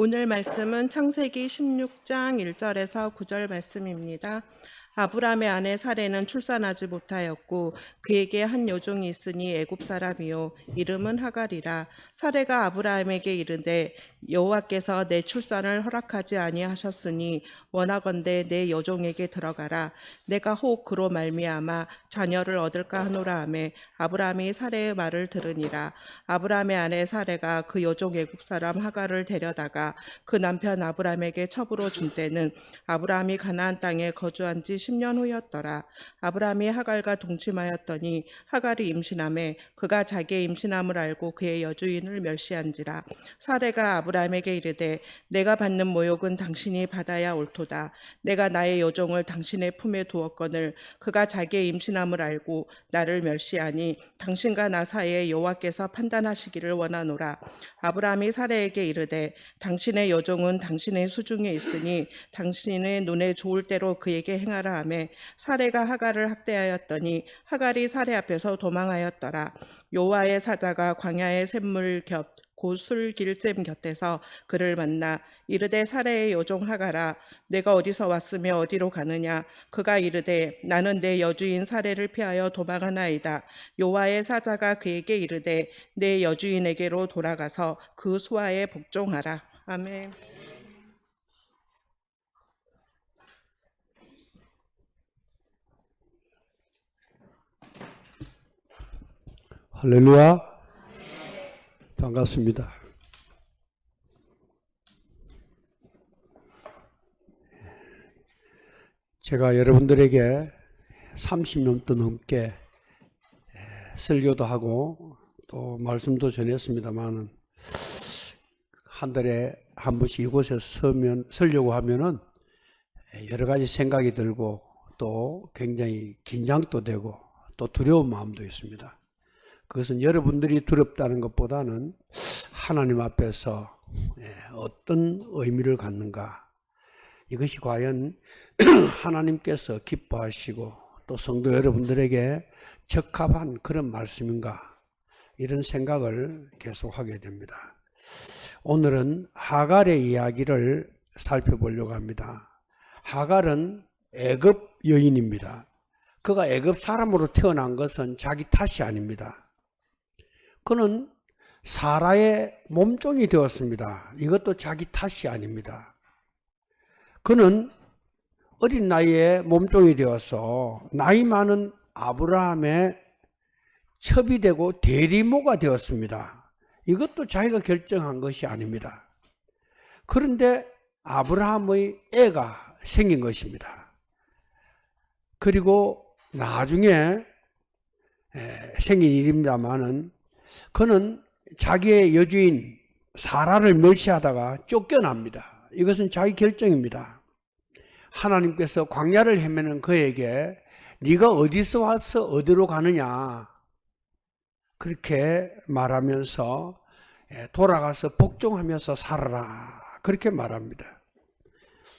오늘 말씀은 창세기 16장 1절에서 9절 말씀입니다. 아브라함의 아내 사레는 출산하지 못하였고 그에게 한 여종이 있으니 애굽 사람이요 이름은 하갈이라. 사레가 아브라함에게 이르되 여호와께서 내 출산을 허락하지 아니하셨으니 원하건대 내 여종에게 들어가라. 내가 혹 그로 말미암아 자녀를 얻을까 하노라 하매 아브라함이 사레의 말을 들으니라. 아브라함의 아내 사레가 그 여종 애굽 사람 하갈을 데려다가 그 남편 아브라함에게 첩으로 준 때는 아브라함이 가나안 땅에 거주한 지 10년 후였더라. 아브라함이 하갈과 동침하였더니 하갈이 임신하매 그가 자기의 임신함을 알고 그의 여주인을 멸시한지라. 사레가 아브라함에게 이르되 내가 받는 모욕은 당신이 받아야 옳도다. 내가 나의 여종을 당신의 품에 두었거늘 그가 자기의 임신함을 알고 나를 멸시하니 당신과 나 사이에 여호와께서 판단하시기를 원하노라. 아브라함이 사레에게 이르되 당신의 여종은 당신의 수중에 있으니 당신의 눈에 좋을 대로 그에게 행하라 하매 사레가 하갈을 학대하였더니 하갈이 사레 앞에서 도망하였더라. 여호와의 사자가 광야의 샘물 곁 고술길샘 곁에서 그를 만나 이르되 사레의 여종 하갈아 내가 어디서 왔으며 어디로 가느냐. 그가 이르되 나는 내 여주인 사레를 피하여 도망하나이다. 여호와의 사자가 그에게 이르되 내 여주인에게로 돌아가서 그 수하에 복종하라. 아멘. 할렐루야. 반갑습니다. 제가 여러분들에게 30년도 넘게 설교도 하고 또 말씀도 전했습니다만 한 달에 한 번씩 이곳에 서려고 하면은 여러 가지 생각이 들고 또 굉장히 긴장도 되고 또 두려운 마음도 있습니다. 그것은 여러분들이 두렵다는 것보다는 하나님 앞에서 어떤 의미를 갖는가, 이것이 과연 하나님께서 기뻐하시고 또 성도 여러분들에게 적합한 그런 말씀인가, 이런 생각을 계속하게 됩니다. 오늘은 하갈의 이야기를 살펴보려고 합니다. 하갈은 애굽 여인입니다. 그가 애굽 사람으로 태어난 것은 자기 탓이 아닙니다. 그는 사라의 몸종이 되었습니다. 이것도 자기 탓이 아닙니다. 그는 어린 나이에 몸종이 되어서 나이 많은 아브라함의 첩이 되고 대리모가 되었습니다. 이것도 자기가 결정한 것이 아닙니다. 그런데 아브라함의 애가 생긴 것입니다. 그리고 나중에 생긴 일입니다마는 그는 자기의 여주인 사라를 멸시하다가 쫓겨납니다. 이것은 자기 결정입니다. 하나님께서 광야를 헤매는 그에게 네가 어디서 와서 어디로 가느냐 그렇게 말하면서 돌아가서 복종하면서 살아라 그렇게 말합니다.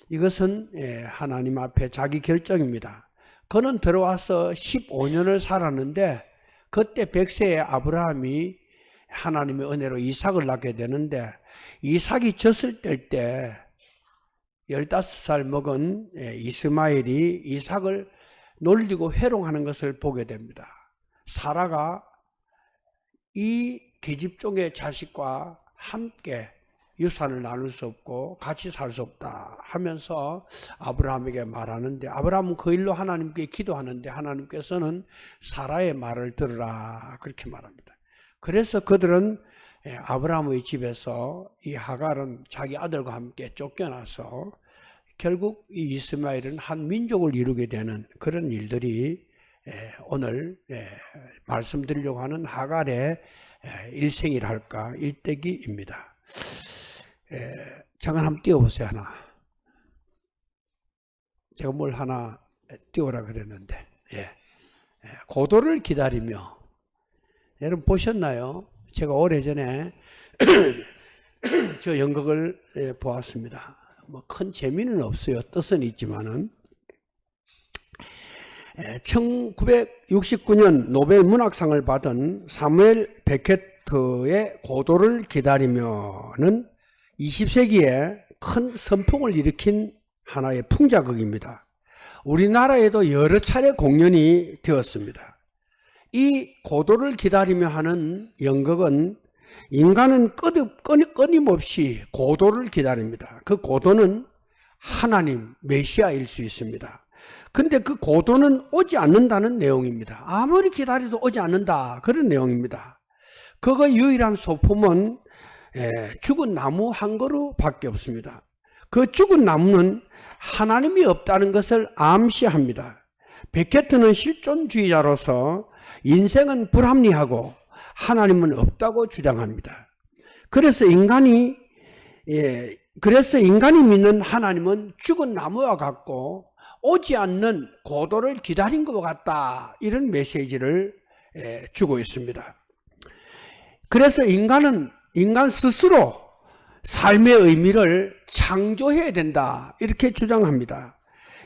이것은 하나님 앞에 자기 결정입니다. 그는 들어와서 15년을 살았는데 그때 100세의 아브라함이 하나님의 은혜로 이삭을 낳게 되는데 이삭이 졌을 때 15살 먹은 이스마엘이 이삭을 놀리고 회롱하는 것을 보게 됩니다. 사라가 이 계집종의 자식과 함께 유산을 나눌 수 없고 같이 살 수 없다 하면서 아브라함에게 말하는데 아브라함은 그 일로 하나님께 기도하는데 하나님께서는 사라의 말을 들으라 그렇게 말합니다. 그래서 그들은 아브라함의 집에서 이 하갈은 자기 아들과 함께 쫓겨나서 결국 이 이스마엘은 한 민족을 이루게 되는 그런 일들이 오늘 말씀드리려고 하는 하갈의 일생이랄까 일대기입니다. 잠깐 한번 띄워보세요. 하나. 제가 뭘 하나 띄워라 그랬는데 고도를 기다리며. 여러분 보셨나요? 제가 오래전에 저 연극을 보았습니다. 뭐 큰 재미는 없어요. 뜻은 있지만은 1969년 노벨 문학상을 받은 사무엘 베케트의 고도를 기다리며는 20세기에 큰 선풍을 일으킨 하나의 풍자극입니다. 우리나라에도 여러 차례 공연이 되었습니다. 이 고도를 기다리며 하는 연극은 인간은 끊임없이 고도를 기다립니다. 그 고도는 하나님, 메시아일 수 있습니다. 근데 그 고도는 오지 않는다는 내용입니다. 아무리 기다려도 오지 않는다, 그런 내용입니다. 그거 유일한 소품은 죽은 나무 한 그루밖에 없습니다. 그 죽은 나무는 하나님이 없다는 것을 암시합니다. 베케트는 실존주의자로서 인생은 불합리하고 하나님은 없다고 주장합니다. 그래서 인간이 믿는 하나님은 죽은 나무와 같고 오지 않는 고도를 기다린 것 같다, 이런 메시지를 주고 있습니다. 그래서 인간 스스로 삶의 의미를 창조해야 된다, 이렇게 주장합니다.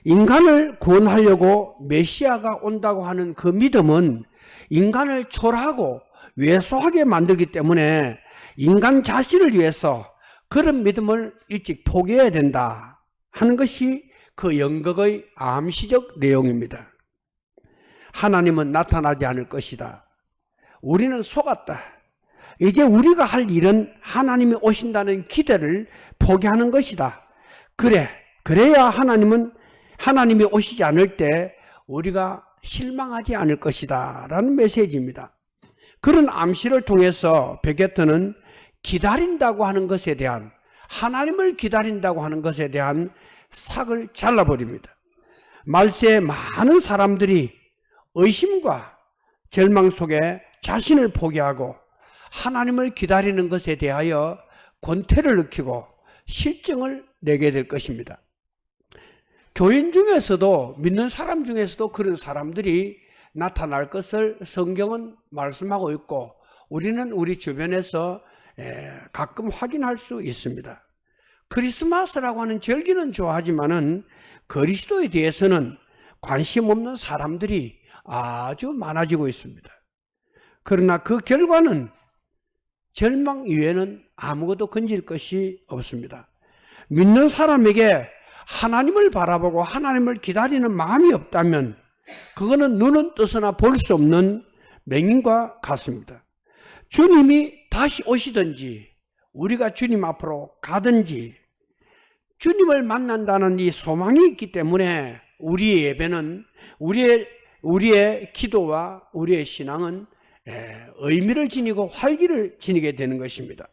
인간을 구원하려고 메시아가 온다고 하는 그 믿음은 인간을 초라하고 왜소하게 만들기 때문에 인간 자신을 위해서 그런 믿음을 일찍 포기해야 된다 하는 것이 그 연극의 암시적 내용입니다. 하나님은 나타나지 않을 것이다. 우리는 속았다. 이제 우리가 할 일은 하나님이 오신다는 기대를 포기하는 것이다. 그래야 하나님이 오시지 않을 때 우리가 실망하지 않을 것이다 라는 메시지입니다. 그런 암시를 통해서 베게트는 기다린다고 하는 것에 대한, 하나님을 기다린다고 하는 것에 대한 삭을 잘라버립니다. 말세에 많은 사람들이 의심과 절망 속에 자신을 포기하고 하나님을 기다리는 것에 대하여 권태를 느끼고 실증을 내게 될 것입니다. 교인 중에서도, 믿는 사람 중에서도 그런 사람들이 나타날 것을 성경은 말씀하고 있고 우리는 우리 주변에서 가끔 확인할 수 있습니다. 크리스마스라고 하는 절기는 좋아하지만은 그리스도에 대해서는 관심 없는 사람들이 아주 많아지고 있습니다. 그러나 그 결과는 절망 이외에는 아무것도 건질 것이 없습니다. 믿는 사람에게 하나님을 바라보고 하나님을 기다리는 마음이 없다면 그거는 눈은 떠서나 볼 수 없는 맹인과 같습니다. 주님이 다시 오시든지 우리가 주님 앞으로 가든지 주님을 만난다는 이 소망이 있기 때문에 우리의 예배는, 우리의 기도와 우리의 신앙은 의미를 지니고 활기를 지니게 되는 것입니다.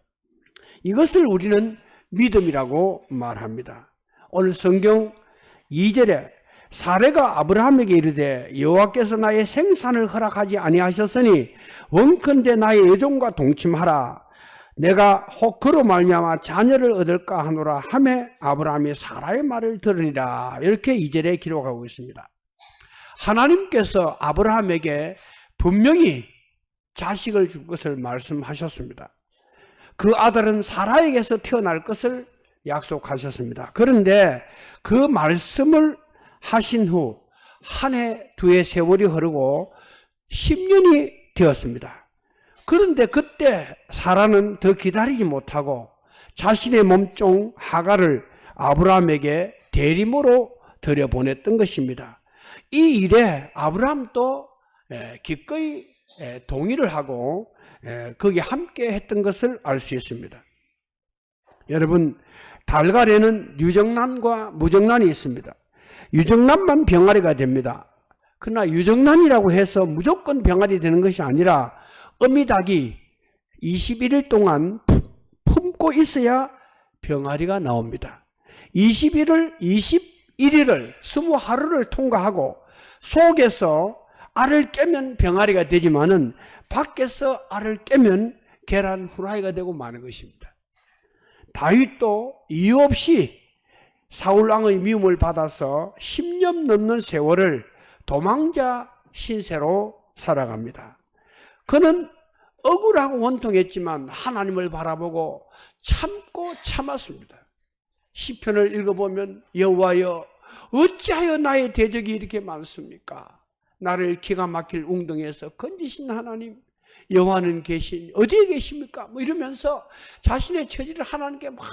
이것을 우리는 믿음이라고 말합니다. 오늘 성경 2절에 사레가 아브라함에게 이르되 여호와께서 나의 생산을 허락하지 아니하셨으니 원컨대 나의 여종과 동침하라. 내가 혹 그로 말미암아 자녀를 얻을까 하노라 하매 아브라함이 사라의 말을 들으니라. 이렇게 2절에 기록하고 있습니다. 하나님께서 아브라함에게 분명히 자식을 줄 것을 말씀하셨습니다. 그 아들은 사라에게서 태어날 것을 약속하셨습니다. 그런데 그 말씀을 하신 후 한 해, 두 해 세월이 흐르고 10년이 되었습니다. 그런데 그때 사라는 더 기다리지 못하고 자신의 몸종 하갈을 아브라함에게 대리모로 들여보냈던 것입니다. 이 일에 아브라함도 기꺼이 동의를 하고 거기에 함께 했던 것을 알 수 있습니다. 여러분, 달걀에는 유정란과 무정란이 있습니다. 유정란만 병아리가 됩니다. 그러나 유정란이라고 해서 무조건 병아리 되는 것이 아니라 어미닭이 21일 동안 품고 있어야 병아리가 나옵니다. 21일을 20하루를 통과하고 속에서 알을 깨면 병아리가 되지만은 밖에서 알을 깨면 계란 후라이가 되고 마는 것입니다. 다윗도 이유 없이 사울왕의 미움을 받아서 10년 넘는 세월을 도망자 신세로 살아갑니다. 그는 억울하고 원통했지만 하나님을 바라보고 참고 참았습니다. 시편을 읽어보면 여호와여 어찌하여 나의 대적이 이렇게 많습니까? 나를 기가 막힐 웅덩이에서 건지신 하나님, 여호와는 계신 어디에 계십니까? 뭐 이러면서 자신의 처지를 하나님께 막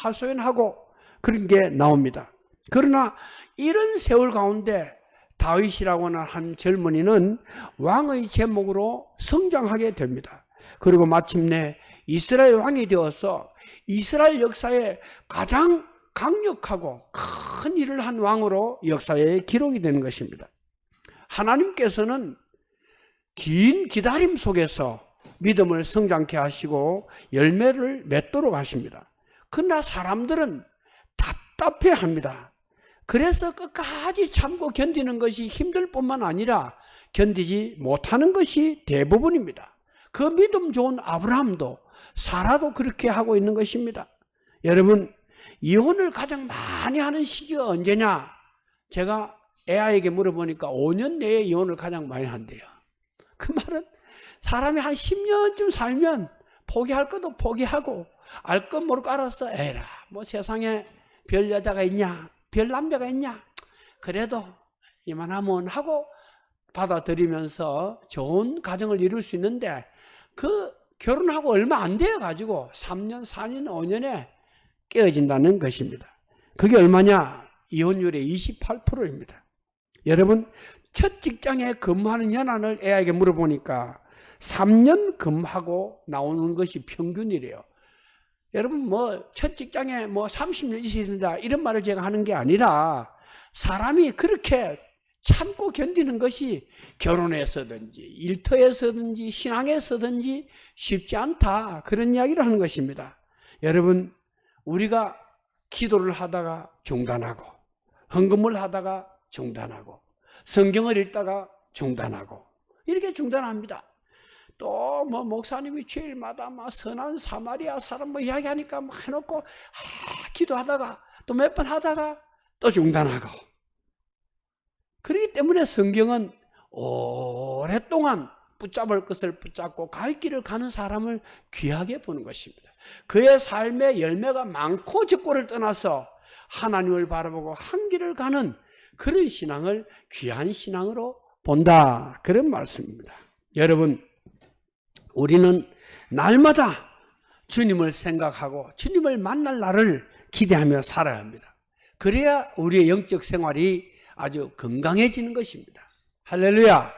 하소연하고 그런 게 나옵니다. 그러나 이런 세월 가운데 다윗이라고 하는 한 젊은이는 왕의 제목으로 성장하게 됩니다. 그리고 마침내 이스라엘 왕이 되어서 이스라엘 역사에 가장 강력하고 큰 일을 한 왕으로 역사에 기록이 되는 것입니다. 하나님께서는 긴 기다림 속에서 믿음을 성장케 하시고 열매를 맺도록 하십니다. 그러나 사람들은 답답해합니다. 그래서 끝까지 참고 견디는 것이 힘들 뿐만 아니라 견디지 못하는 것이 대부분입니다. 그 믿음 좋은 아브라함도 사라도 그렇게 하고 있는 것입니다. 여러분, 이혼을 가장 많이 하는 시기가 언제냐? 제가 애아에게 물어보니까 5년 내에 이혼을 가장 많이 한대요. 그 말은 사람이 한 10년쯤 살면 포기할 것도 포기하고 알 것 모르고 알았어. 에라, 뭐 세상에 별 여자가 있냐? 별 남자가 있냐? 그래도 이만하면 하고 받아들이면서 좋은 가정을 이룰 수 있는데 그 결혼하고 얼마 안 되어 가지고 3년, 4년, 5년에 깨어진다는 것입니다. 그게 얼마냐? 이혼율의 28%입니다. 여러분, 첫 직장에 근무하는 연한을 애에게 물어보니까 3년 근무하고 나오는 것이 평균이래요. 여러분, 뭐 첫 직장에 뭐 30년 있어야 된다 이런 말을 제가 하는 게 아니라 사람이 그렇게 참고 견디는 것이 결혼에서든지 일터에서든지 신앙에서든지 쉽지 않다, 그런 이야기를 하는 것입니다. 여러분, 우리가 기도를 하다가 중단하고 헌금을 하다가 중단하고 성경을 읽다가 중단하고 이렇게 중단합니다. 또 뭐 목사님이 주일마다 막 선한 사마리아 사람 뭐 이야기하니까 막 해놓고 기도하다가 또 몇 번 하다가 또 중단하고. 그렇기 때문에 성경은 오랫동안 붙잡을 것을 붙잡고 갈 길을 가는 사람을 귀하게 보는 것입니다. 그의 삶의 열매가 많고 적고를 떠나서 하나님을 바라보고 한 길을 가는 그런 신앙을 귀한 신앙으로 본다, 그런 말씀입니다. 여러분, 우리는 날마다 주님을 생각하고 주님을 만날 날을 기대하며 살아야 합니다. 그래야 우리의 영적 생활이 아주 건강해지는 것입니다. 할렐루야.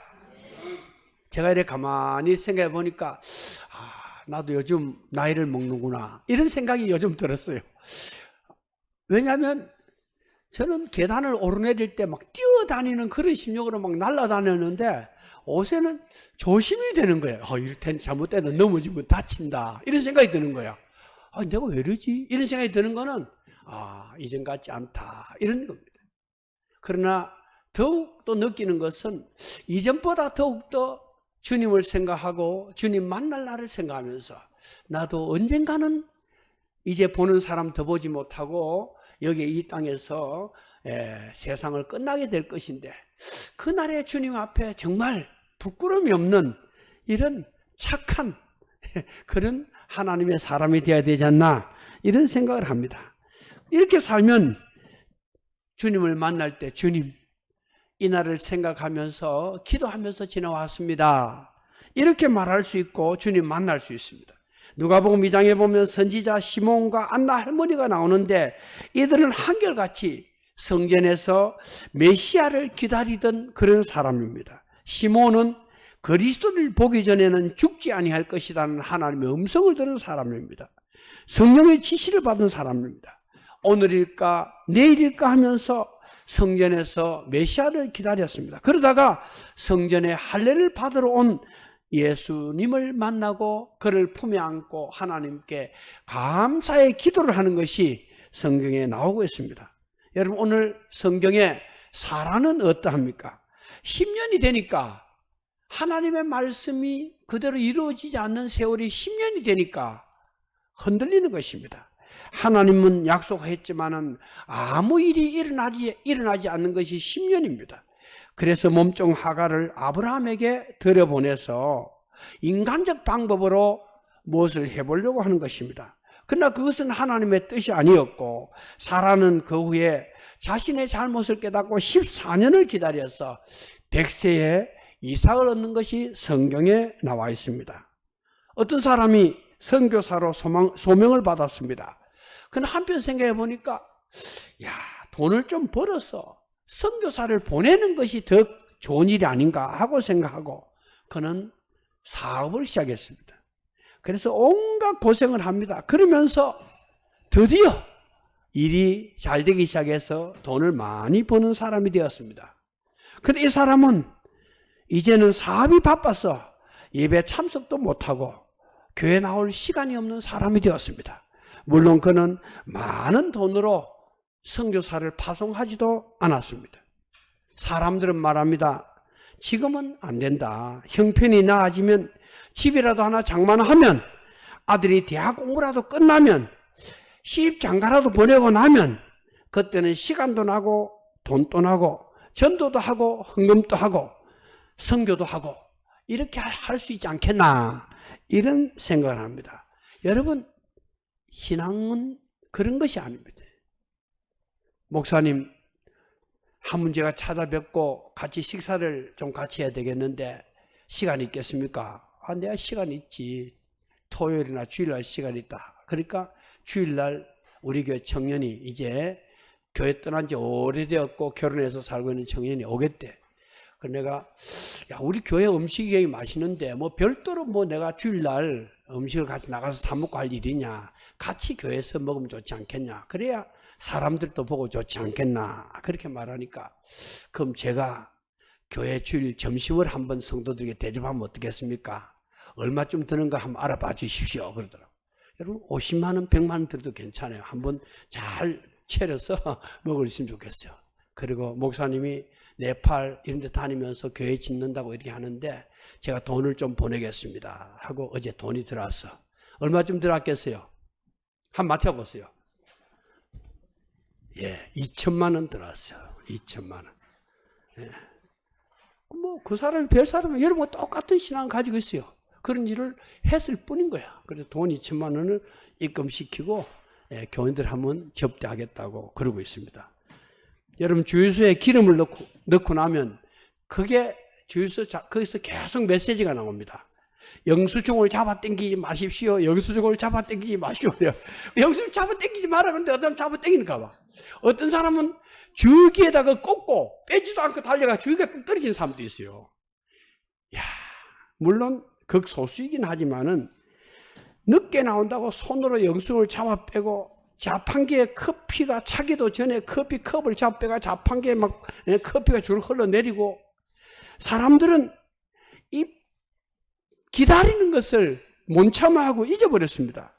제가 이렇게 가만히 생각해 보니까 나도 요즘 나이를 먹는구나, 이런 생각이 요즘 들었어요. 왜냐하면 저는 계단을 오르내릴 때 막 뛰어다니는 그런 심력으로 막 날아다녔는데 요새는 조심이 되는 거예요. 이럴 잘못되면 넘어지면 다친다, 이런 생각이 드는 거예요. 내가 왜 이러지? 이런 생각이 드는 거는 이전 같지 않다, 이런 겁니다. 그러나 더욱 또 느끼는 것은 이전보다 더욱더 주님을 생각하고 주님 만날 날을 생각하면서 나도 언젠가는 이제 보는 사람 더 보지 못하고 여기 이 땅에서 세상을 끝나게 될 것인데 그날의 주님 앞에 정말 부끄러움이 없는 이런 착한 그런 하나님의 사람이 되어야 되지 않나, 이런 생각을 합니다. 이렇게 살면 주님을 만날 때 주님, 이날을 생각하면서 기도하면서 지나왔습니다, 이렇게 말할 수 있고 주님 만날 수 있습니다. 누가복음 2장에 보면 선지자 시몬과 안나 할머니가 나오는데 이들은 한결같이 성전에서 메시아를 기다리던 그런 사람입니다. 시몬은 그리스도를 보기 전에는 죽지 아니할 것이라는 하나님의 음성을 들은 사람입니다. 성령의 지시를 받은 사람입니다. 오늘일까 내일일까 하면서 성전에서 메시아를 기다렸습니다. 그러다가 성전에 할례를 받으러 온 예수님을 만나고 그를 품에 안고 하나님께 감사의 기도를 하는 것이 성경에 나오고 있습니다. 여러분, 오늘 성경에 사라는 어떠합니까? 10년이 되니까 하나님의 말씀이 그대로 이루어지지 않는 세월이 10년이 되니까 흔들리는 것입니다. 하나님은 약속했지만은 아무 일이 일어나지 않는 것이 10년입니다. 그래서 몸종 하갈을 아브라함에게 들여보내서 인간적 방법으로 무엇을 해보려고 하는 것입니다. 그러나 그것은 하나님의 뜻이 아니었고 사라는 그 후에 자신의 잘못을 깨닫고 14년을 기다려서 100세에 이삭을 얻는 것이 성경에 나와 있습니다. 어떤 사람이 선교사로 소명을 받았습니다. 그러나 한편 생각해 보니까 야, 돈을 좀 벌어서 선교사를 보내는 것이 더 좋은 일이 아닌가 하고 생각하고 그는 사업을 시작했습니다. 그래서 온갖 고생을 합니다. 그러면서 드디어 일이 잘 되기 시작해서 돈을 많이 버는 사람이 되었습니다. 그런데 이 사람은 이제는 사업이 바빠서 예배 참석도 못하고 교회 나올 시간이 없는 사람이 되었습니다. 물론 그는 많은 돈으로 선교사를 파송하지도 않았습니다. 사람들은 말합니다. 지금은 안 된다. 형편이 나아지면 집이라도 하나 장만하면 아들이 대학 공부라도 끝나면 시집 장가라도 보내고 나면 그때는 시간도 나고 돈도 나고 전도도 하고 헌금도 하고 선교도 하고 이렇게 할 수 있지 않겠나 이런 생각을 합니다. 여러분 신앙은 그런 것이 아닙니다. 목사님 한 번 제가 찾아뵙고 같이 식사를 좀 같이 해야 되겠는데 시간이 있겠습니까? 아, 내가 시간 있지. 토요일이나 주일날 시간 있다. 그러니까 주일날 우리 교회 청년이 이제 교회 떠난 지 오래되었고 결혼해서 살고 있는 청년이 오겠대. 그래서 내가 야 우리 교회 음식이 굉장히 맛있는데 뭐 별도로 뭐 내가 주일날 음식을 같이 나가서 사 먹고 할 일이냐. 같이 교회에서 먹으면 좋지 않겠냐. 그래야 사람들도 보고 좋지 않겠나. 그렇게 말하니까 그럼 제가 교회 주일 점심을 한번 성도들에게 대접하면 어떻겠습니까? 얼마쯤 드는가 한번 알아봐 주십시오. 그러더라고요. 여러분 50만 원, 100만 원 들어도 괜찮아요. 한번 잘 차려서 먹으시면 좋겠어요. 그리고 목사님이 네팔 이런 데 다니면서 교회 짓는다고 이렇게 하는데 제가 돈을 좀 보내겠습니다 하고 어제 돈이 들어왔어. 얼마쯤 들어왔겠어요? 한번 맞춰보세요. 예, 2천만 원 들어왔어요. 2천만 원. 예. 뭐 그 사람이 별 사람이 여러분과 똑같은 신앙을 가지고 있어요. 그런 일을 했을 뿐인 거야. 그래서 돈 2천만 원을 입금시키고 교인들 한번 접대하겠다고 그러고 있습니다. 여러분 주유소에 기름을 넣고 나면 그게 주유소 거기서 계속 메시지가 나옵니다. 영수증을 잡아당기지 마십시오. 영수증을 잡아당기지 마십시오. 영수증 잡아당기지 마라. 근데 어떤 사람 잡아당기는가 봐. 어떤 사람은 주기에다가 꽂고 빼지도 않고 달려가 주기가 꼭 떨어지는 사람도 있어요. 야, 물론 극소수이긴 하지만은 늦게 나온다고 손으로 영수증을 잡아 빼고 자판기에 커피가 차기도 전에 커피컵을 잡아 빼가 자판기에 막 커피가 줄 흘러내리고 사람들은 이 기다리는 것을 못 참아하고 잊어버렸습니다.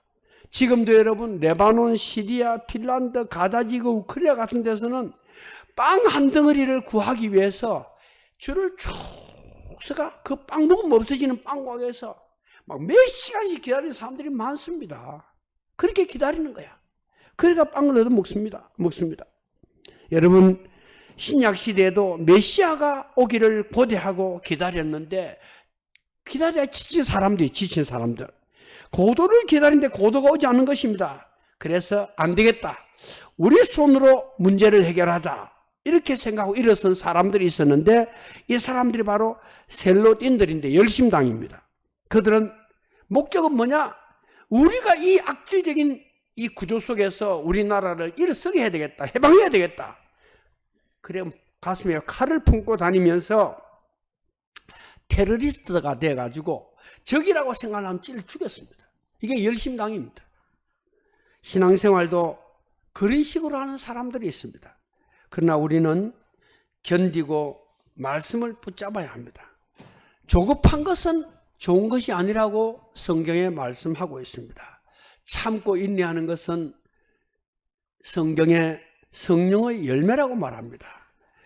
지금도 여러분 레바논, 시리아, 핀란드, 가자지구, 우크라이나 같은 데서는 빵 한 덩어리를 구하기 위해서 줄을 쭉 서가 그 빵 먹으면 없어지는 빵 가게에서 막 몇 시간씩 기다리는 사람들이 많습니다. 그렇게 기다리는 거야. 그러니까 빵을 얻어 먹습니다. 여러분 신약 시대에도 메시아가 오기를 고대하고 기다렸는데 기다려야 지친 사람들 고도를 기다리는데 고도가 오지 않는 것입니다. 그래서 안 되겠다. 우리 손으로 문제를 해결하자. 이렇게 생각하고 일어선 사람들이 있었는데 이 사람들이 바로 셀로딘들인데 열심당입니다. 그들은 목적은 뭐냐? 우리가 이 악질적인 이 구조 속에서 우리나라를 일어서게 해야 되겠다. 해방해야 되겠다. 그래 가슴에 칼을 품고 다니면서 테러리스트가 돼가지고 적이라고 생각하면 찔러 죽였습니다. 이게 열심당입니다. 신앙생활도 그런 식으로 하는 사람들이 있습니다. 그러나 우리는 견디고 말씀을 붙잡아야 합니다. 조급한 것은 좋은 것이 아니라고 성경에 말씀하고 있습니다. 참고 인내하는 것은 성경에 성령의 열매라고 말합니다.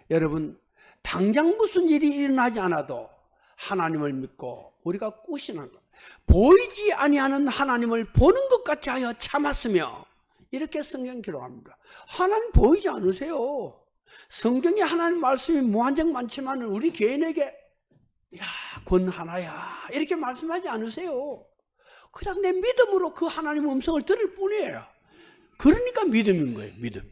여러분 당장 무슨 일이 일어나지 않아도 하나님을 믿고 우리가 꾸신한 것, 보이지 아니하는 하나님을 보는 것 같이 하여 참았으며 이렇게 성경 기록합니다. 하나님 보이지 않으세요. 성경에 하나님 말씀이 무한정 많지만 우리 개인에게 야, 권 하나야 이렇게 말씀하지 않으세요. 그냥 내 믿음으로 그 하나님의 음성을 들을 뿐이에요. 그러니까 믿음인 거예요. 믿음이.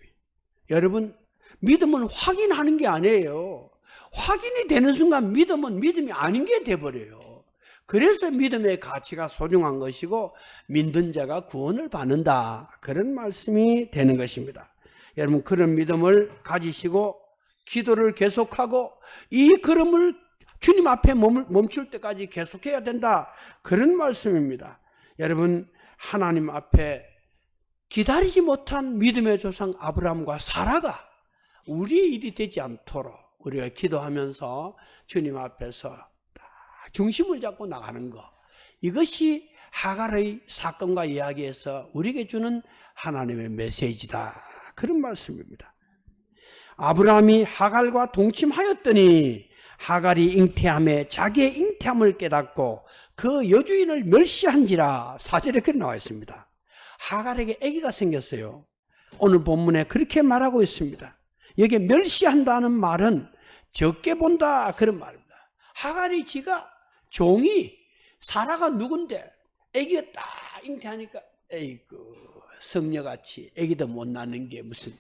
여러분 믿음은 확인하는 게 아니에요. 확인이 되는 순간 믿음은 믿음이 아닌 게 돼버려요. 그래서 믿음의 가치가 소중한 것이고 믿는 자가 구원을 받는다. 그런 말씀이 되는 것입니다. 여러분 그런 믿음을 가지시고 기도를 계속하고 이 걸음을 주님 앞에 멈출 때까지 계속해야 된다. 그런 말씀입니다. 여러분 하나님 앞에 기다리지 못한 믿음의 조상 아브라함과 사라가 우리의 일이 되지 않도록 우리가 기도하면서 주님 앞에서 중심을 잡고 나가는 것, 이것이 하갈의 사건과 이야기에서 우리에게 주는 하나님의 메시지다. 그런 말씀입니다. 아브라함이 하갈과 동침하였더니 하갈이 잉태함에 자기의 잉태함을 깨닫고 그 여주인을 멸시한지라. 4절에 그렇게 나와 있습니다. 하갈에게 아기가 생겼어요. 오늘 본문에 그렇게 말하고 있습니다. 여기에 멸시한다는 말은 적게 본다 그런 말입니다. 하갈이 지가 종이 사라가 누군데 아기가 딱 잉태하니까 에이그 성녀같이 아기도 못 낳는 게 무슨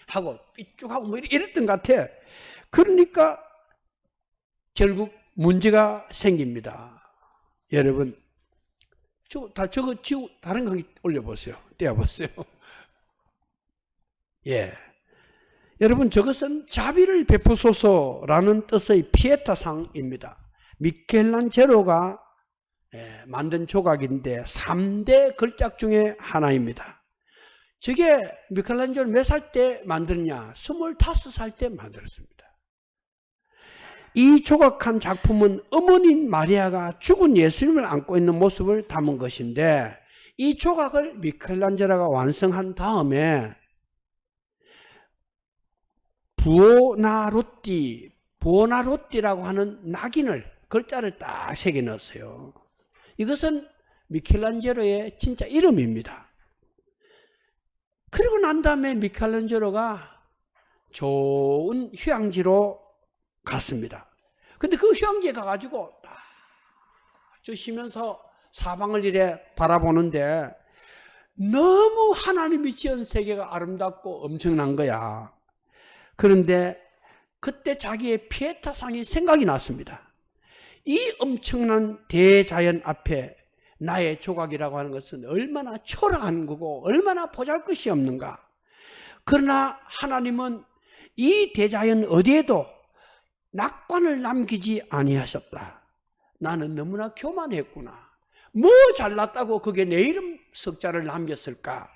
하고 삐죽하고 뭐 이랬던 것 같아. 그러니까 결국 문제가 생깁니다. 여러분 저거 지우 다른 거 올려보세요. 떼어보세요. 예, 여러분 저것은 자비를 베푸소서라는 뜻의 피에타상입니다. 미켈란젤로가 만든 조각인데 3대 걸작 중에 하나입니다. 저게 미켈란젤로 몇 살 때 만들었냐? 25살 때 만들었습니다. 이 조각한 작품은 어머니인 마리아가 죽은 예수님을 안고 있는 모습을 담은 것인데 이 조각을 미켈란젤로가 완성한 다음에 부오나로띠라고 하는 낙인을 글자를 딱 새겨 넣었어요. 이것은 미켈란젤로의 진짜 이름입니다. 그리고 난 다음에 미켈란젤로가 좋은 휴양지로 갔습니다. 근데 그 휴양지에 가가지고 저 쉬면서 사방을 이래 바라보는데 너무 하나님이 지은 세계가 아름답고 엄청난 거야. 그런데 그때 자기의 피에타상이 생각이 났습니다. 이 엄청난 대자연 앞에 나의 조각이라고 하는 것은 얼마나 초라한 거고 얼마나 보잘것이 없는가. 그러나 하나님은 이 대자연 어디에도 낙관을 남기지 아니하셨다. 나는 너무나 교만했구나. 뭐 잘났다고 그게 내 이름 석자를 남겼을까.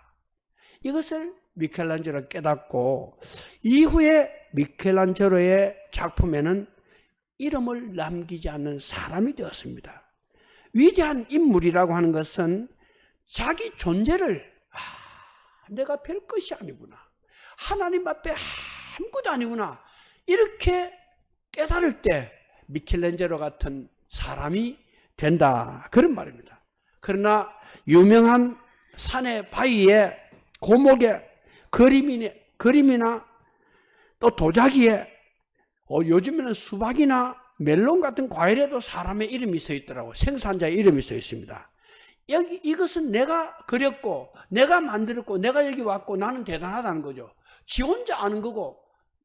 이것을 미켈란젤로가 깨닫고 이후에 미켈란젤로의 작품에는 이름을 남기지 않는 사람이 되었습니다. 위대한 인물이라고 하는 것은 자기 존재를 내가 별 것이 아니구나. 하나님 앞에 아무것도 아니구나. 이렇게 깨달을 때 미켈란젤로 같은 사람이 된다. 그런 말입니다. 그러나 유명한 산의 바위에 고목에 그림이나 또 도자기에 요즘에는 수박이나 멜론 같은 과일에도 사람의 이름이 써 있더라고요. 생산자의 이름이 써 있습니다. 이것은 내가 그렸고 내가 만들었고 내가 여기 왔고 나는 대단하다는 거죠. 지 혼자 아는 거고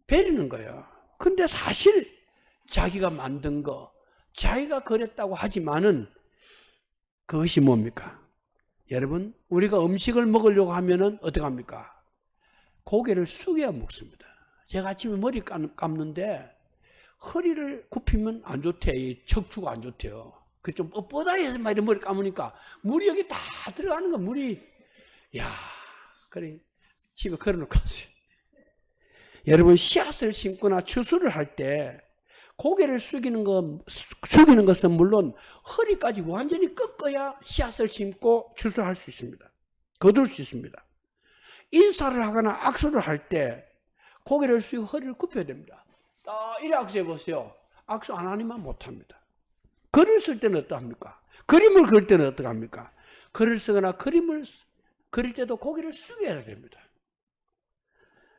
베리는 거예요. 근데 사실 자기가 만든 거 자기가 그렸다고 하지만은 그것이 뭡니까? 여러분 우리가 음식을 먹으려고 하면은 어떻게 합니까? 고개를 숙여야 먹습니다. 제가 아침에 머리 감는데 허리를 굽히면 안 좋대. 이 척추가 안 좋대요. 그 좀 뻣뻣하게 말이 머리 감으니까 물이 여기 다 들어가는 거 물이. 야, 그래 집에 걸어놓고 갔어요. 여러분 씨앗을 심거나 추수를 할 때 고개를 숙이는 것은 물론 허리까지 완전히 꺾어야 씨앗을 심고 추수할 수 있습니다. 거둘 수 있습니다. 인사를 하거나 악수를 할 때 고개를 숙이고 허리를 굽혀야 됩니다. 이래 악수해 보세요. 악수 안 하니만 못합니다. 글을 쓸 때는 어떠합니까? 그림을 그릴 때는 어떡합니까? 글을 쓰거나 그림을 그릴 때도 고개를 숙여야 됩니다.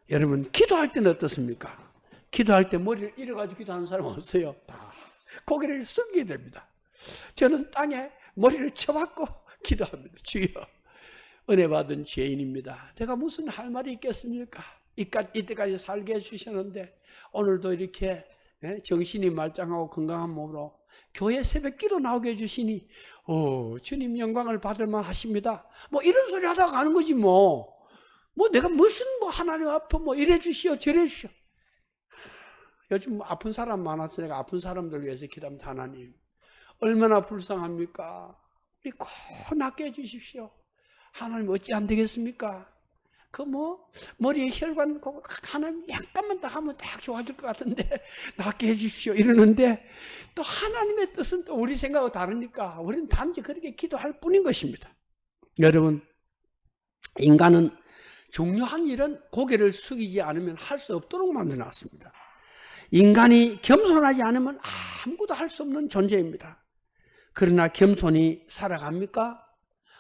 여러분 기도할 때는 어떻습니까? 기도할 때 머리를 이래가지고 기도하는 사람 없어요. 고개를 숙여야 됩니다. 저는 땅에 머리를 쳐박고 기도합니다. 주여 은혜 받은 죄인입니다. 제가 무슨 할 말이 있겠습니까? 이때까지 살게 해주셨는데 오늘도 이렇게 정신이 말짱하고 건강한 몸으로 교회 새벽기도 나오게 해주시니 주님 영광을 받을만 하십니다. 뭐 이런 소리 하다가 가는 거지 뭐 내가 무슨 하나님 앞에 이래 주시오 저래 주시오. 요즘 아픈 사람 많아서 내가 아픈 사람들 위해서 기도합니다. 하나님 얼마나 불쌍합니까? 우리 꼭 낫게 해주십시오. 하나님 어찌 안 되겠습니까? 머리에 혈관 하나님 약간만 딱 하면 딱 좋아질 것 같은데 낫게 해주십시오 이러는데 또 하나님의 뜻은 또 우리 생각하고 다르니까 우리는 단지 그렇게 기도할 뿐인 것입니다. 여러분, 인간은 중요한 일은 고개를 숙이지 않으면 할 수 없도록 만들어놨습니다. 인간이 겸손하지 않으면 아무것도 할 수 없는 존재입니다. 그러나 겸손히 살아갑니까?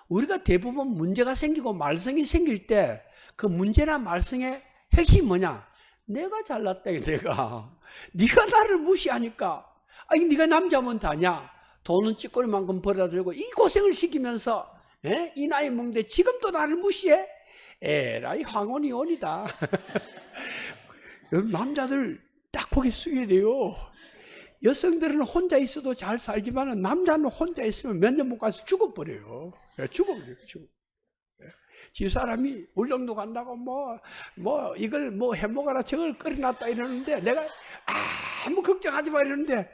우리가 대부분 문제가 생기고 말썽이 생길 때 그 문제나 말썽의 핵심이 뭐냐? 내가 잘났다, 내가. 네가 나를 무시하니까. 아니, 네가 남자면 다냐? 돈은 찌꺼리만큼 벌어다 들고 이 고생을 시키면서 이 나이 먹는데 지금 또 나를 무시해? 에라이 황혼이 온이다. 남자들 딱 고개 숙여야 돼요. 여성들은 혼자 있어도 잘 살지만 남자는 혼자 있으면 몇 년 못 가서 죽어버려요. 죽어버려요. 지 사람이 울릉도 간다고 이걸 해먹어라 저걸 끓여놨다 이러는데 내가 아무 걱정하지 마 이러는데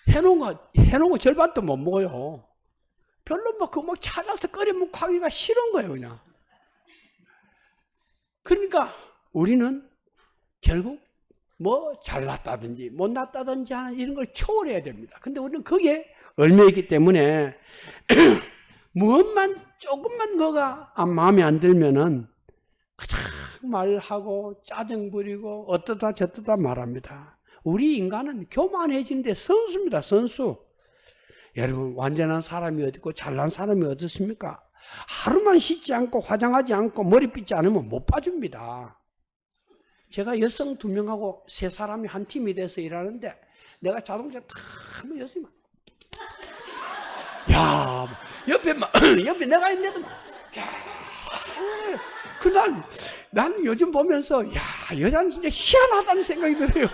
해놓은 거 절반도 못 먹어요. 별로 찾아서 끓여 먹고 하기가 싫은 거예요, 그냥. 그러니까 우리는 결국 잘났다든지 못났다든지 하는 이런 걸 초월해야 됩니다. 근데 우리는 그게 얽매이기 때문에 무엇만 조금만 마음에 안 들면은 가장 말하고 짜증 부리고 어떠다 저떠다 말합니다. 우리 인간은 교만해지는데 선수입니다. 선수. 여러분, 완전한 사람이 어딨고 잘난 사람이 어떻습니까? 하루만 씻지 않고 화장하지 않고 머리 빗지 않으면 못 봐줍니다. 제가 여성 2명하고 3사람이 한 팀이 돼서 일하는데 내가 자동차 탁 하면 여성이 옆에 내가 있는데도 난 요즘 보면서 여자는 진짜 희한하다는 생각이 들어요.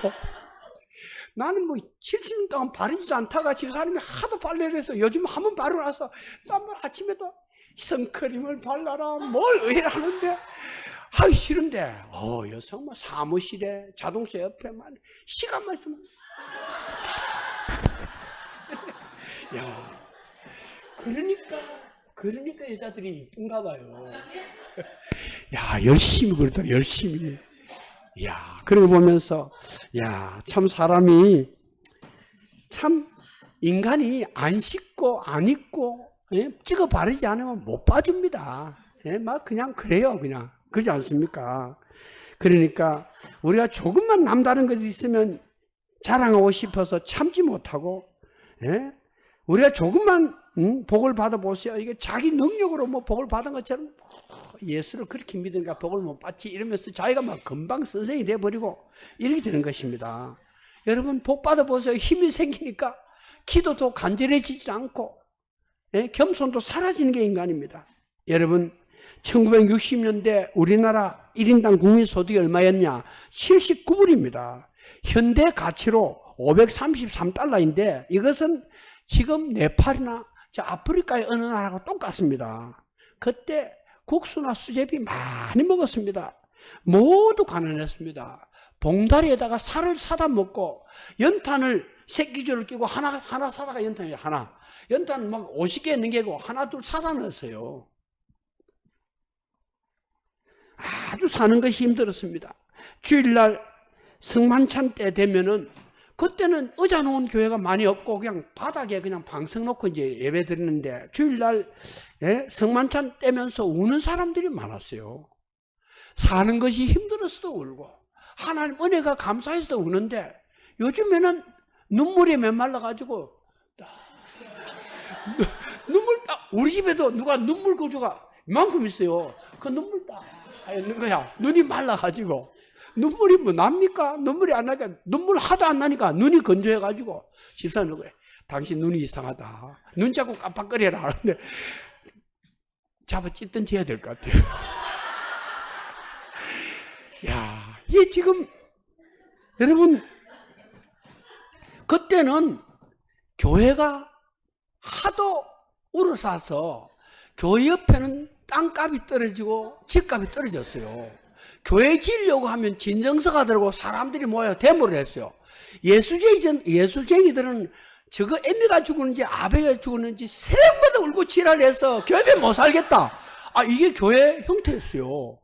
나는 70년 동안 바르지도 않다가 지 사람이 하도 빨래를 해서 요즘 한번 바르고 나서 또 한 번 아침에도 선크림을 발라라 뭘 의뢰를 하는데 하기 싫은데 여성 사무실에 자동차 옆에만 시간만 있으면 그러니까 여자들이 이쁜가 봐요. 열심히 그러더라. 열심히. 그러고 보면서 참 사람이 참 인간이 안 씻고 안 입고 찍어 바르지 않으면 못 봐줍니다. 그냥 그래요. 그냥 그렇지 않습니까? 그러니까 우리가 조금만 남다른 것이 있으면 자랑하고 싶어서 참지 못하고 우리가 조금만 복을 받아보세요. 이게 자기 능력으로 복을 받은 것처럼 예수를 그렇게 믿으니까 복을 못 받지 이러면서 자기가 금방 선생이 돼버리고 이렇게 되는 것입니다. 여러분, 복 받아보세요. 힘이 생기니까 기도도 간절해지지 않고 겸손도 사라지는 게 인간입니다. 여러분, 1960년대 우리나라 1인당 국민소득이 얼마였냐? 79불입니다. 현대 가치로 533달러인데 이것은 지금 네팔이나 아프리카의 어느 나라하고 똑같습니다. 그때 국수나 수제비 많이 먹었습니다. 모두 가난했습니다. 봉다리에다가 살을 사다 먹고 연탄을 새끼줄을 끼고 하나 사다가 연탄 50개 넘기고 하나 둘 사다 넣었어요. 아주 사는 것이 힘들었습니다. 주일날 성만찬 때 되면은 그때는 의자 놓은 교회가 많이 없고 그냥 바닥에 그냥 방석 놓고 이제 예배 드리는데 주일날 성만찬 떼면서 우는 사람들이 많았어요. 사는 것이 힘들어서도 울고 하나님 은혜가 감사해서도 우는데 요즘에는 눈물이 메말라가지고 눈물 딱 우리 집에도 누가 눈물 거주가 이만큼 있어요. 그 눈물 딱 있는 거야. 눈이 말라가지고 눈물이 납니까? 눈물이 안 나니까 눈물 하도 안 나니까 눈이 건조해가지고 집사님 누구야? 당신 눈이 이상하다. 눈 자꾸 깜빡거려라 하는데 잡아 찢든지 해야 될 것 같아요. 얘 지금 여러분 그때는 교회가 하도 우러싸서 교회 옆에는 땅값이 떨어지고 집값이 떨어졌어요. 교회 지으려고 하면 진정서가 들고 사람들이 모여 데모를 했어요. 예수쟁이들은 저거 애미가 죽었는지 아베가 죽었는지 새벽마다 울고 지랄해서 교회 못 살겠다. 이게 교회 형태였어요.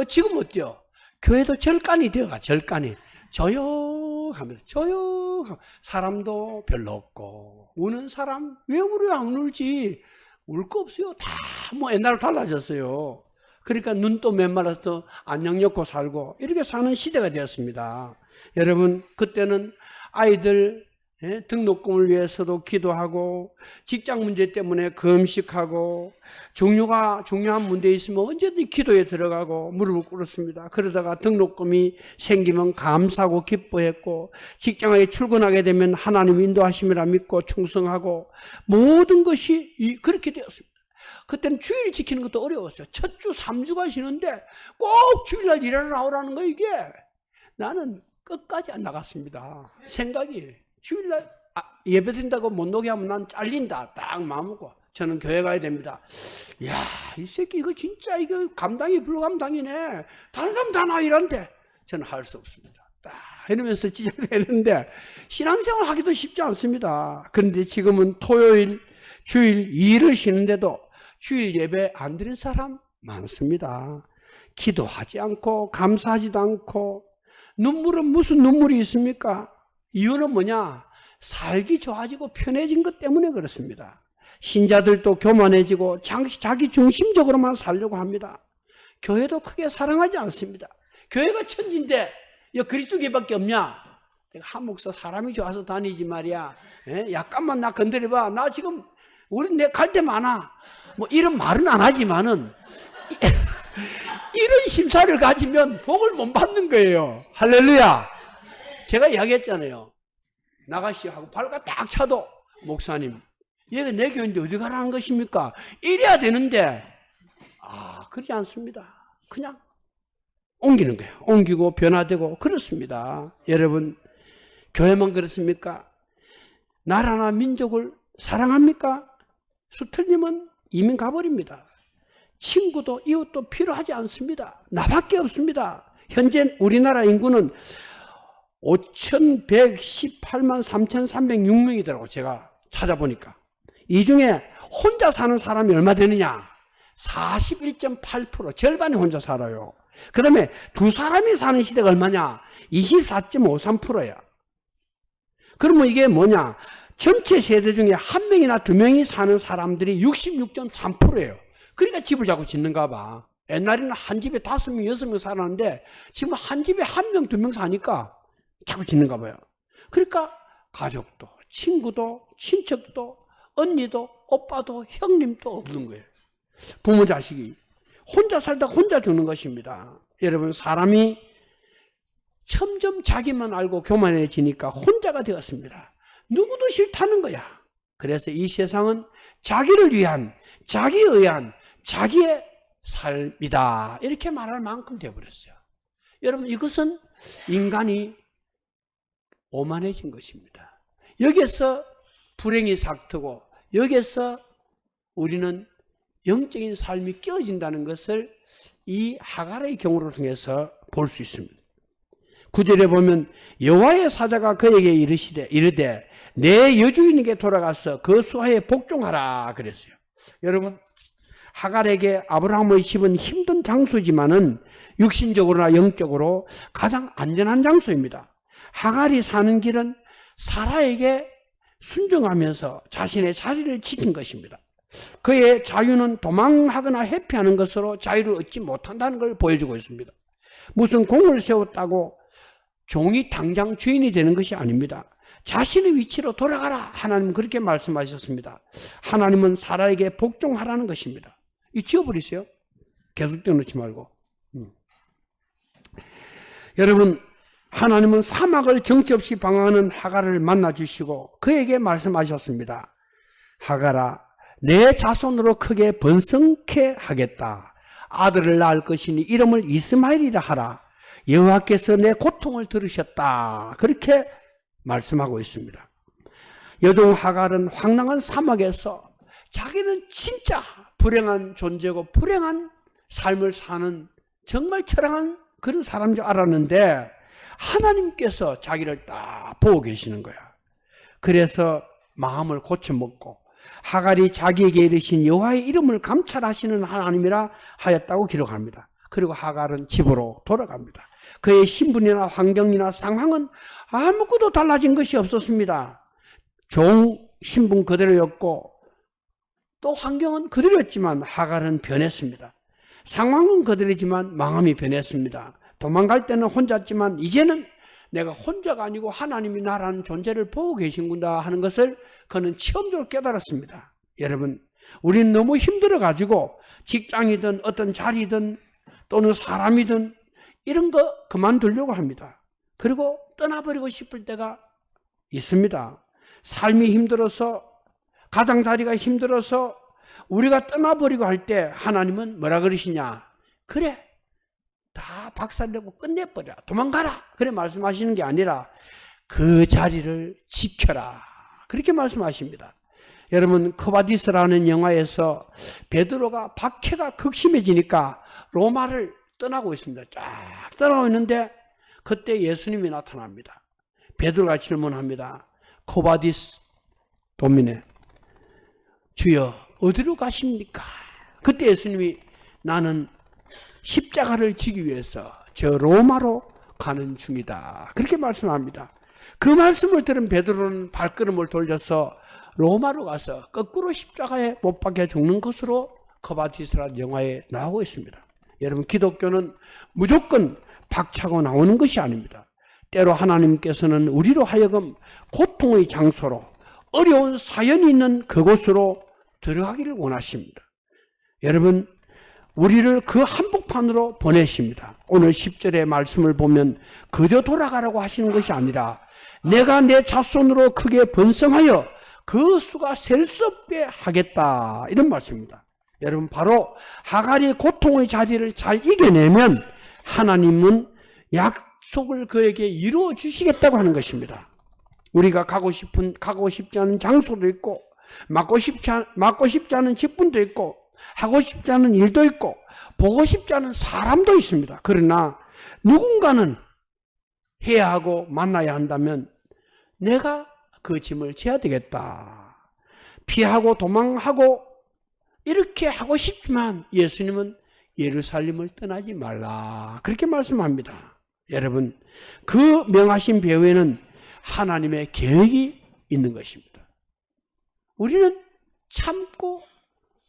지금 어때요? 교회도 절간이 되어가, 절간이. 조용하면서, 조용하면 사람도 별로 없고, 우는 사람, 왜 울어요? 안 울지? 울 거 없어요. 다 옛날로 달라졌어요. 그러니까 눈도 맨말라서 안녕 엮고 살고, 이렇게 사는 시대가 되었습니다. 여러분, 그때는 아이들 등록금을 위해서도 기도하고, 직장 문제 때문에 금식하고, 중요한 문제 있으면 언제든지 기도에 들어가고 무릎을 꿇었습니다. 그러다가 등록금이 생기면 감사하고 기뻐했고, 직장에 출근하게 되면 하나님 인도하심이라 믿고 충성하고, 모든 것이 그렇게 되었습니다. 그때는 주일 지키는 것도 어려웠어요. 첫 주 3주가 쉬는데 꼭 주일날 일하러 나오라는 거. 이게 나는 끝까지 안 나갔습니다. 생각이 주일날 예배드린다고 못 오게 하면 난 잘린다. 딱 마음먹고 저는 교회 가야 됩니다. 이야, 이 새끼 이거 진짜 이거 감당이 불감당이네. 다른 사람 다 나 이런데 저는 할 수 없습니다. 딱 이러면서 지적되는데 신앙생활 하기도 쉽지 않습니다. 그런데 지금은 토요일, 주일 2일을 쉬는데도 주일 예배 안 드린 사람 많습니다. 기도하지 않고 감사하지도 않고. 눈물은 무슨 눈물이 있습니까? 이유는 뭐냐? 살기 좋아지고 편해진 것 때문에 그렇습니다. 신자들도 교만해지고 자기 중심적으로만 살려고 합니다. 교회도 크게 사랑하지 않습니다. 교회가 천지인데 그리스도교밖에 없냐? 내가 한 목사 사람이 좋아서 다니지 말이야. 약간만 나 건드려봐. 나 지금 내 갈 데 많아. 이런 말은 안 하지만은 이런 심사를 가지면 복을 못 받는 거예요. 할렐루야. 제가 이야기했잖아요. 나가시오 하고 발가 딱 차도 목사님, 얘가 내 교회인데 어디 가라는 것입니까? 이래야 되는데 그러지 않습니다. 그냥 옮기는 거예요. 옮기고 변화되고 그렇습니다. 여러분, 교회만 그렇습니까? 나라나 민족을 사랑합니까? 수틀님은 이민 가버립니다. 친구도 이웃도 필요하지 않습니다. 나밖에 없습니다. 현재 우리나라 인구는 5,118만 3,306명이더라고. 제가 찾아보니까. 이 중에 혼자 사는 사람이 얼마 되느냐? 41.8%. 절반이 혼자 살아요. 그 다음에 두 사람이 사는 시대가 얼마냐? 24.53%야. 그러면 이게 뭐냐? 전체 세대 중에 한 명이나 두 명이 사는 사람들이 66.3%예요. 그러니까 집을 자꾸 짓는가 봐. 옛날에는 한 집에 5명, 6명 살았는데 지금 한 집에 1명, 2명 사니까 자꾸 짓는가 봐요. 그러니까 가족도, 친구도, 친척도, 언니도, 오빠도, 형님도 없는 거예요. 부모 자식이 혼자 살다 혼자 죽는 것입니다. 여러분, 사람이 점점 자기만 알고 교만해지니까 혼자가 되었습니다. 누구도 싫다는 거야. 그래서 이 세상은 자기를 위한, 자기에 의한 자기의 삶이다. 이렇게 말할 만큼 되어버렸어요. 여러분, 이것은 인간이 오만해진 것입니다. 여기에서 불행이 삭트고 여기에서 우리는 영적인 삶이 깨어진다는 것을 이 하갈의 경우를 통해서 볼 수 있습니다. 9절에 보면 여호와의 사자가 그에게 이르되 내 여주인에게 돌아가서 그 수하에 복종하라 그랬어요. 여러분, 하갈에게 아브라함의 집은 힘든 장소지만은 육신적으로나 영적으로 가장 안전한 장소입니다. 하갈이 사는 길은 사라에게 순종하면서 자신의 자리를 지킨 것입니다. 그의 자유는 도망하거나 회피하는 것으로 자유를 얻지 못한다는 걸 보여주고 있습니다. 무슨 공을 세웠다고 종이 당장 주인이 되는 것이 아닙니다. 자신의 위치로 돌아가라. 하나님은 그렇게 말씀하셨습니다. 하나님은 사라에게 복종하라는 것입니다. 이 지워버리세요. 계속 떼어놓지 말고. 여러분, 하나님은 사막을 정처 없이 방황하는 하갈을 만나주시고 그에게 말씀하셨습니다. 하갈아, 내 자손으로 크게 번성케 하겠다. 아들을 낳을 것이니 이름을 이스마엘이라 하라. 여호와께서 내 고통을 들으셨다. 그렇게 말씀하고 있습니다. 여종 하갈은 황량한 사막에서 자기는 진짜 불행한 존재고 불행한 삶을 사는 정말 처량한 그런 사람인 줄 알았는데 하나님께서 자기를 딱 보고 계시는 거야. 그래서 마음을 고쳐먹고 하갈이 자기에게 이르신 여호와의 이름을 감찰하시는 하나님이라 하였다고 기록합니다. 그리고 하갈은 집으로 돌아갑니다. 그의 신분이나 환경이나 상황은 아무것도 달라진 것이 없었습니다. 종 신분 그대로였고 또 환경은 그대로였지만 하갈은 변했습니다. 상황은 그대로지만 마음이 변했습니다. 도망갈 때는 혼자였지만 이제는 내가 혼자가 아니고 하나님이 나라는 존재를 보고 계신구나 하는 것을 그는 체험적으로 깨달았습니다. 여러분, 우리는 너무 힘들어가지고 직장이든 어떤 자리든 또는 사람이든 이런 거 그만두려고 합니다. 그리고 떠나버리고 싶을 때가 있습니다. 삶이 힘들어서, 가장자리가 힘들어서 우리가 떠나버리고 할 때 하나님은 뭐라 그러시냐? 그래, 다 박살내고 끝내버려, 도망가라, 그래 말씀하시는 게 아니라 그 자리를 지켜라, 그렇게 말씀하십니다. 여러분, 코바디스라는 영화에서 베드로가 박해가 극심해지니까 로마를 떠나고 있습니다. 쫙 떠나고 있는데 그때 예수님이 나타납니다. 베드로가 질문합니다. 코바디스 도미네, 주여 어디로 가십니까? 그때 예수님이 나는 십자가를 지기 위해서 저 로마로 가는 중이다, 그렇게 말씀합니다. 그 말씀을 들은 베드로는 발걸음을 돌려서 로마로 가서 거꾸로 십자가에 못 박혀 죽는 것으로 코바디스라는 영화에 나오고 있습니다. 여러분, 기독교는 무조건 박차고 나오는 것이 아닙니다. 때로 하나님께서는 우리로 하여금 고통의 장소로, 어려운 사연이 있는 그곳으로 들어가기를 원하십니다. 여러분, 우리를 그 한복판으로 보내십니다. 오늘 10절의 말씀을 보면 그저 돌아가라고 하시는 것이 아니라 내가 내 자손으로 크게 번성하여 그 수가 셀 수 없게 하겠다, 이런 말씀입니다. 여러분, 바로 하갈이 고통의 자리를 잘 이겨내면 하나님은 약속을 그에게 이루어 주시겠다고 하는 것입니다. 우리가 가고 싶지 않은 장소도 있고, 맡고 싶지 않은 직분도 있고, 하고 싶지 않은 일도 있고, 보고 싶지 않은 사람도 있습니다. 그러나 누군가는 해야 하고 만나야 한다면 내가 그 짐을 져야 되겠다. 피하고 도망하고 이렇게 하고 싶지만 예수님은 예루살렘을 떠나지 말라, 그렇게 말씀합니다. 여러분, 그 명하신 배후에는 하나님의 계획이 있는 것입니다. 우리는 참고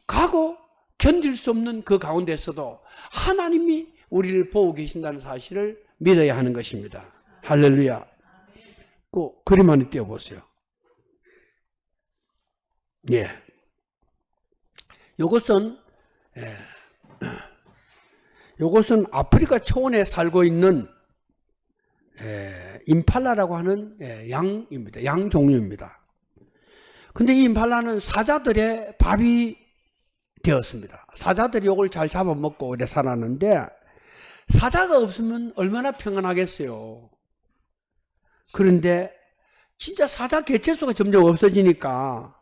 가고 견딜 수 없는 그 가운데서도 하나님이 우리를 보고 계신다는 사실을 믿어야 하는 것입니다. 할렐루야. 그 그림 안에 띄워보세요. 예. 요것은 아프리카 초원에 살고 있는 임팔라라고 하는 양입니다. 양 종류입니다. 근데 이 임팔라는 사자들의 밥이 되었습니다. 사자들이 이걸 잘 잡아먹고 오래 살았는데 사자가 없으면 얼마나 평안하겠어요. 그런데 진짜 사자 개체수가 점점 없어지니까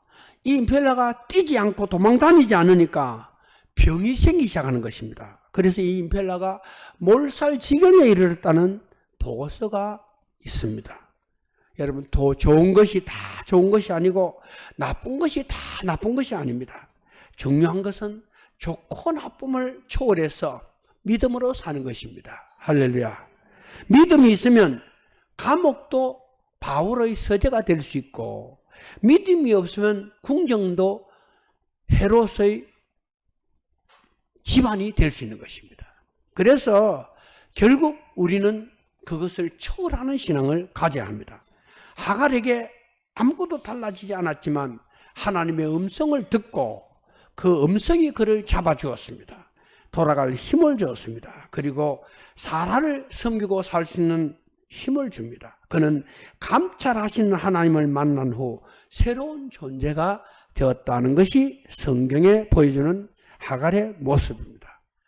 이 임펠라가 뛰지 않고 도망다니지 않으니까 병이 생기기 시작하는 것입니다. 그래서 이 임펠라가 몰살 지경에 이르렀다는 보고서가 있습니다. 여러분, 더 좋은 것이 다 좋은 것이 아니고 나쁜 것이 다 나쁜 것이 아닙니다. 중요한 것은 좋고 나쁨을 초월해서 믿음으로 사는 것입니다. 할렐루야. 믿음이 있으면 감옥도 바울의 서재가 될 수 있고, 믿음이 없으면 궁정도 헤롯의 집안이 될 수 있는 것입니다. 그래서 결국 우리는 그것을 초월하는 신앙을 가져야 합니다. 하갈에게 아무것도 달라지지 않았지만 하나님의 음성을 듣고 그 음성이 그를 잡아주었습니다. 돌아갈 힘을 주었습니다. 그리고 사라를 섬기고 살 수 있는 힘을 줍니다. 그는 감찰하시는 하나님을 만난 후 새로운 존재가 되었다는 것이 성경에 보여주는 하갈의 모습입니다.